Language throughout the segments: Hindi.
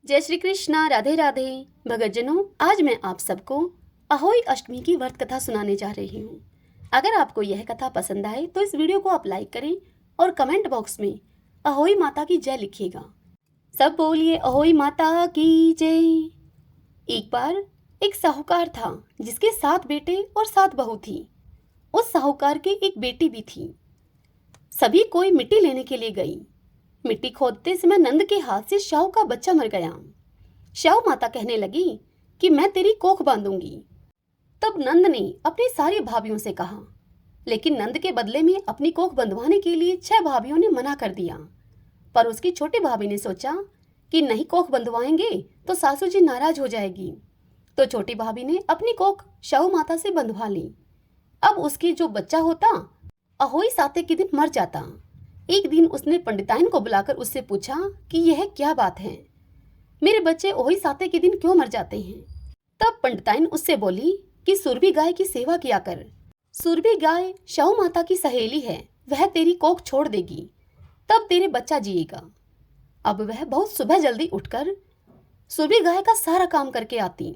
जय श्री कृष्णा, राधे राधे। भगतजनों, आज मैं आप सबको अहोई अष्टमी की व्रत कथा सुनाने जा रही हूँ। अगर आपको यह कथा पसंद आए तो इस वीडियो को आप लाइक करें और कमेंट बॉक्स में अहोई माता की जय लिखिएगा। सब बोलिए अहोई माता की जय। एक बार एक साहूकार था जिसके 7 बेटे और 7 बहू थी। उस साहूकार के एक बेटी भी थी। सभी कोई मिट्टी लेने के लिए गई। मिट्टी खोदते समय नंद के हाथ से शाहू का बच्चा मर गया। शाहू माता कहने लगी कि मैं तेरी कोख बांधूंगी। तब नंद ने अपनी सारी भाभियों से कहा, लेकिन नंद के बदले में अपनी कोख बंधवाने के लिए 6 भाभियों ने मना कर दिया। पर उसकी छोटी भाभी ने सोचा कि नहीं, कोख बंधवाएंगे तो सासू जी नाराज हो जाएगी। तो छोटी भाभी ने अपनी कोख शाहू माता से बंधवा ली। अब उसके जो बच्चा होता अहोई साते के दिन मर जाता। एक दिन उसने पंडिताइन को बुलाकर उससे पूछा कि यह क्या बात है, मेरे बच्चे अहोई साते के दिन क्यों मर जाते हैं। तब पंडिताइन उससे बोली कि सुरभि गाय की सेवा किया कर। सुरभि गाय शाहू माता की सहेली है, वह तेरी कोख छोड़ देगी, तब तेरे बच्चा जिएगा। अब वह बहुत सुबह जल्दी उठकर सुरभि गाय का सारा काम करके आती।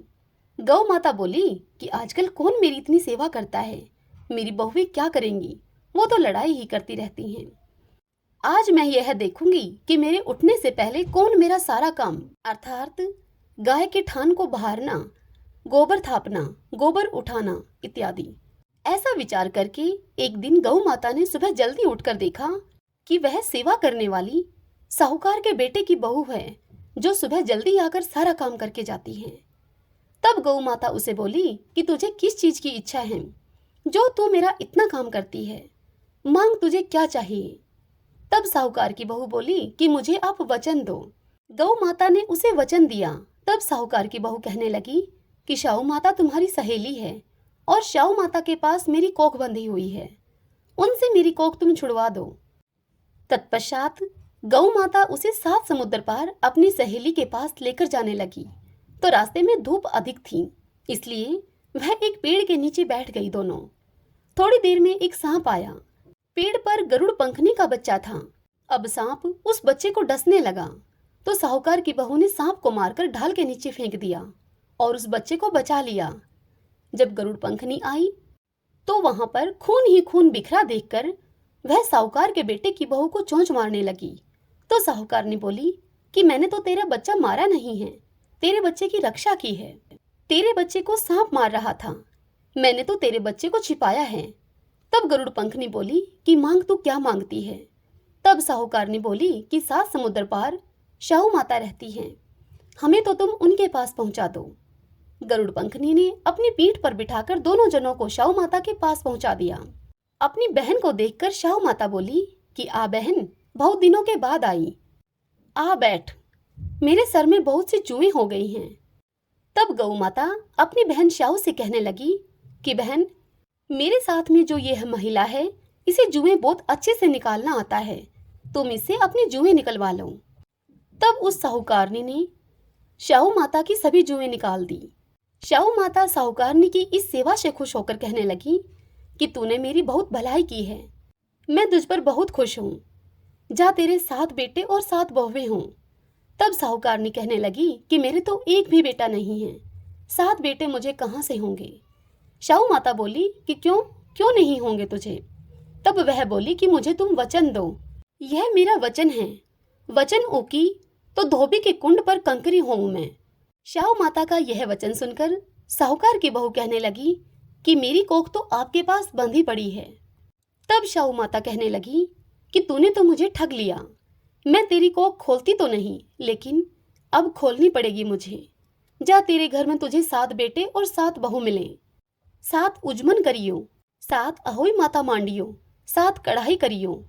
गौ माता बोली कि आजकल कौन मेरी इतनी सेवा करता है, मेरी बहुएं क्या करेंगी, वो तो लड़ाई ही करती रहती हैं। आज मैं यह देखूंगी कि मेरे उठने से पहले कौन मेरा सारा काम अर्थात गाय के थान को बहारना, गोबर थापना, गोबर उठाना इत्यादि ऐसा विचार करके एक दिन गौ माता ने सुबह जल्दी उठकर देखा कि वह सेवा करने वाली साहूकार के बेटे की बहू है, जो सुबह जल्दी आकर सारा काम करके जाती है। तब गौ माता उसे बोली कि तुझे किस चीज की इच्छा है, जो तू मेरा इतना काम करती है, मांग, तुझे क्या चाहिए। तब साहूकार की बहू बोली कि मुझे आप वचन दो। गौ माता ने उसे वचन दिया। तब साहूकार की बहू कहने लगी कि शाहू माता तुम्हारी सहेली है और शाहू माता के पास मेरी कोख बंधी हुई है, उनसे मेरी कोख तुम छुड़वा दो। तत्पश्चात गौ माता उसे 7 समुद्र पार अपनी सहेली के पास लेकर जाने लगी। तो रास्ते में धूप अधिक थी, इसलिए वह एक पेड़ के नीचे बैठ गई दोनों। थोड़ी देर में एक सांप आया। पेड़ पर गरुड़ पंखनी का बच्चा था। अब सांप उस बच्चे को डसने लगा, तो साहूकार की बहू ने सांप को मारकर ढाल के नीचे फेंक दिया और उस बच्चे को बचा लिया। जब गरुड़ पंखनी आई तो वहां पर खून ही खून बिखरा देखकर वह साहूकार के बेटे की बहू को चोंच मारने लगी। तो साहूकार ने बोली कि मैंने तो तेरा बच्चा मारा नहीं है, तेरे बच्चे की रक्षा की है। तेरे बच्चे को सांप मार रहा था, मैंने तो तेरे बच्चे को छिपाया है। तब गरुड़ पंखनी बोली कि मांग, तू क्या मांगती है। तब साहूकार ने बोली कि 7 समुद्र पार शाहू माता रहती हैं, हमें तो तुम उनके पास पहुंचा दो। गरुड़ पंखनी ने अपनी पीठ पर बिठाकर दोनों जनों को शाहू माता के पास पहुंचा दिया। अपनी बहन को देखकर शाहू माता बोली कि आ बहन, बहुत दिनों के बाद आई, आ बैठ, मेरे सर में बहुत सी जुएं हो गई हैं। तब गौ माता अपनी बहन शाहू से कहने लगी कि बहन, मेरे साथ में जो यह महिला है, इसे जुएं बहुत अच्छे से निकालना आता है, तुम इससे अपनी जुएं निकलवा लो। तब उस साहूकारनी ने शाहू माता की सभी जुएं निकाल दी। शाहू माता साहूकारनी की इस सेवा से खुश होकर कहने लगी कि तूने मेरी बहुत भलाई की है, मैं तुझ पर बहुत खुश हूँ, जा तेरे 7 बेटे और 7 बहुएं हों। तब साहूकारनी कहने लगी कि मेरे तो एक भी बेटा नहीं है, 7 बेटे मुझे कहाँ से होंगे। शाहू माता बोली कि क्यों क्यों नहीं होंगे तुझे। तब वह बोली कि मुझे तुम वचन दो, यह मेरा वचन है, वचन ऊकी तो धोबी के कुंड पर कंकरी होऊं मैं। शाहू माता का यह वचन सुनकर साहूकार की बहू कहने लगी कि मेरी कोख तो आपके पास बंधी पड़ी है। तब शाहू माता कहने लगी कि तूने तो मुझे ठग लिया, मैं तेरी कोख खोलती तो नहीं, लेकिन अब खोलनी पड़ेगी मुझे। जा, तेरे घर में तुझे 7 बेटे और 7 बहू मिले, 7 उजमन करियो, 7 अहोई माता मांडियो, 7 कढ़ाई करियो।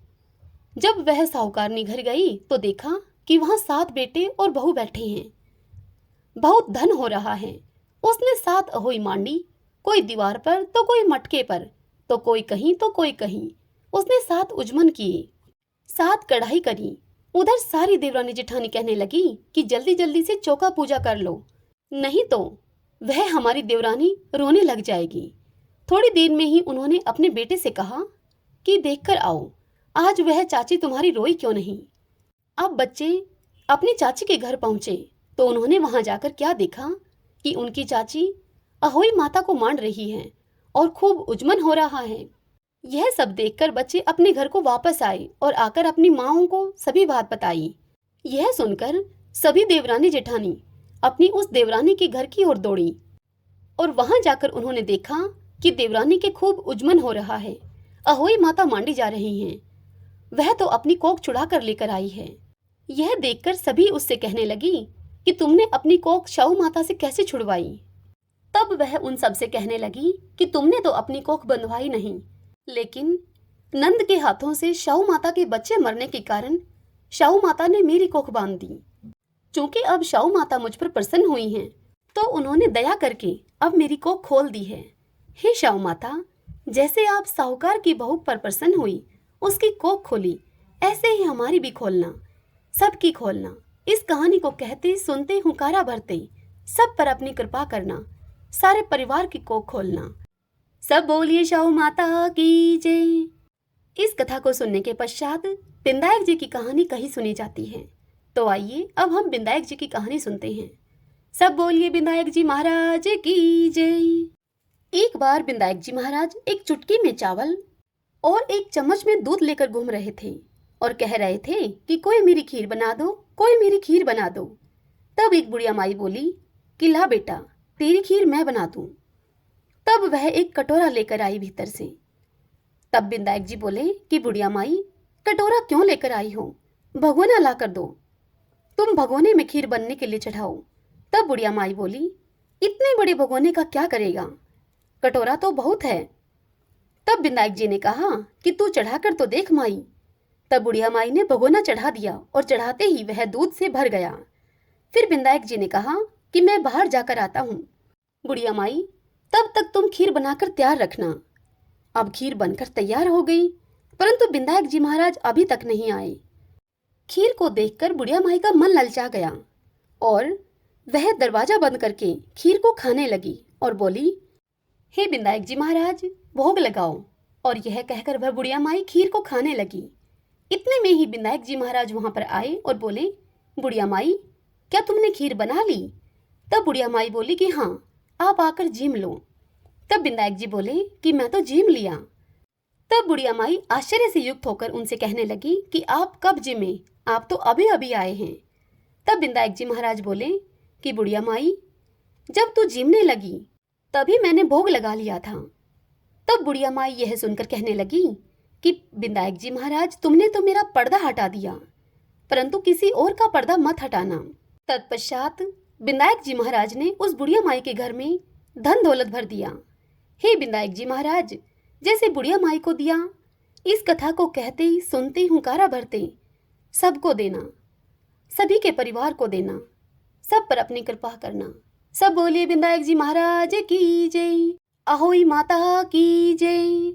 जब वह साहूकारनी घर गई तो देखा कि वहां 7 बेटे और बहू बैठे हैं, बहुत धन हो रहा है। उसने 7 अहोई मांडी, कोई दीवार पर तो कोई मटके पर, तो कोई कहीं तो कोई कहीं। उसने 7 उजमन किए, 7 कढ़ाई करी। उधर सारी देवरानी जेठानी कहने लगी कि जल्दी जल्दी से चौका पूजा कर लो, नहीं तो वह हमारी देवरानी रोने लग जाएगी। थोड़ी देर में ही उन्होंने अपने बेटे से कहा कि देखकर आओ, आज वह चाची तुम्हारी रोई क्यों नहीं। अब बच्चे अपनी चाची के घर पहुंचे तो उन्होंने वहां जाकर क्या देखा कि उनकी चाची अहोई माता को मान रही हैं और खूब उजमन हो रहा है। यह सब देखकर बच्चे अपने घर को वापस आए और आकर अपनी माँओं को सभी बात बताई। यह सुनकर सभी देवरानी जेठानी अपनी उस देवरानी के घर की ओर दौड़ी और वहां जाकर उन्होंने देखा कि देवरानी के खूब उजमन हो रहा है, अहोई माता मांडी जा रही हैं। वह तो अपनी कोख छुड़ा कर लेकर आई है। यह देखकर सभी उससे कहने लगी कि तुमने अपनी कोख शाहू माता से कैसे छुड़वाई। तब वह उन सब से कहने लगी कि तुमने तो अपनी कोख बंधवाई नहीं, लेकिन नंद के हाथों से शाहू माता के बच्चे मरने के कारण शाहू माता ने मेरी कोख बांध दी। चूंकि अब शाहू माता मुझ पर प्रसन्न हुई हैं, तो उन्होंने दया करके अब मेरी कोख खोल दी है। हे शाहू माता, जैसे आप साहूकार की बहू पर प्रसन्न हुई, उसकी कोख खोली, ऐसे ही हमारी भी खोलना, सबकी खोलना। इस कहानी को कहते सुनते हुंकारा भरते सब पर अपनी कृपा करना, सारे परिवार की कोख खोलना। सब बोलिए शाहू माता की जय। इस कथा को सुनने के पश्चात बिंदायक जी की कहानी कहीं सुनी जाती है। तो आइए अब हम बिंदायक जी की कहानी सुनते हैं। सब बोलिए बिंदायक जी महाराज की जय। एक बार बिंदायक जी महाराज एक चुटकी में चावल और एक चम्मच में दूध लेकर घूम रहे थे और कह रहे थे कि कोई मेरी खीर बना दो, कोई मेरी खीर बना दो। तब एक बुढ़िया माई बोली कि ला बेटा, तेरी खीर मैं बना दूं। तब वह एक कटोरा लेकर आई भीतर से। तब बिंदायक जी बोले कि बुढ़िया माई, कटोरा क्यों लेकर आई हो, भगोना ला कर दो, तुम भगोने में खीर बनने के लिए चढ़ाओ। तब बुढ़िया माई बोली, इतने बड़े भगोने का क्या करेगा, कटोरा तो बहुत है। तब बिंदायक जी ने कहा कि तू चढ़ा कर तो देख माई। तब बुढ़िया माई ने भगोना चढ़ा दिया और चढ़ाते ही वह दूध से भर गया। फिर बिंदायक जी ने कहा कि मैं बाहर जाकर आता हूँ। बुढ़िया माई, तब तक तुम खीर बनाकर तैयार रखना। अब खीर बनकर तैयार हो गई, परंतु बिंदायक जी महाराज अभी तक नहीं आए। खीर को देखकर बुढ़िया माई का मन ललचा गया और वह दरवाजा बंद करके खीर को खाने लगी और बोली, हे बिंदायक जी महाराज, भोग लगाओ। और यह कहकर वह बुढ़िया माई खीर को खाने लगी। इतने में ही बिंदायक जी महाराज वहां पर आए और बोले, बुढ़िया माई, क्या तुमने खीर बना ली? तब बुढ़िया माई बोली कि हाँ, आप आकर जीम लो। तब बिंदायक जी बोले कि मैं तो जीम लिया। तब बुढ़िया माई आश्चर्य से युक्त होकर उनसे कहने लगी कि आप कब जिमे, आप तो अभी अभी आए हैं। तब बिंदायक जी महाराज बोले कि बुढ़िया माई, जब तू जिमने लगी तभी मैंने भोग लगा लिया था। तब बुढ़िया माई यह सुनकर कहने लगी कि बिंदायक जी महाराज, तुमने तो मेरा पर्दा हटा दिया, परंतु किसी और का पर्दा मत हटाना। तत्पश्चात बिंदायक जी महाराज ने उस बुढ़िया माई के घर में धन दौलत भर दिया। हे बिंदायक जी महाराज, जैसे बुढ़िया माई को दिया, इस कथा को कहते ही सुनते ही हुंकारा भरते सबको देना, सभी के परिवार को देना, सब पर अपनी कृपा करना। सब बोलिए बिंदायक जी महाराज की जय, अहोई माता की जय।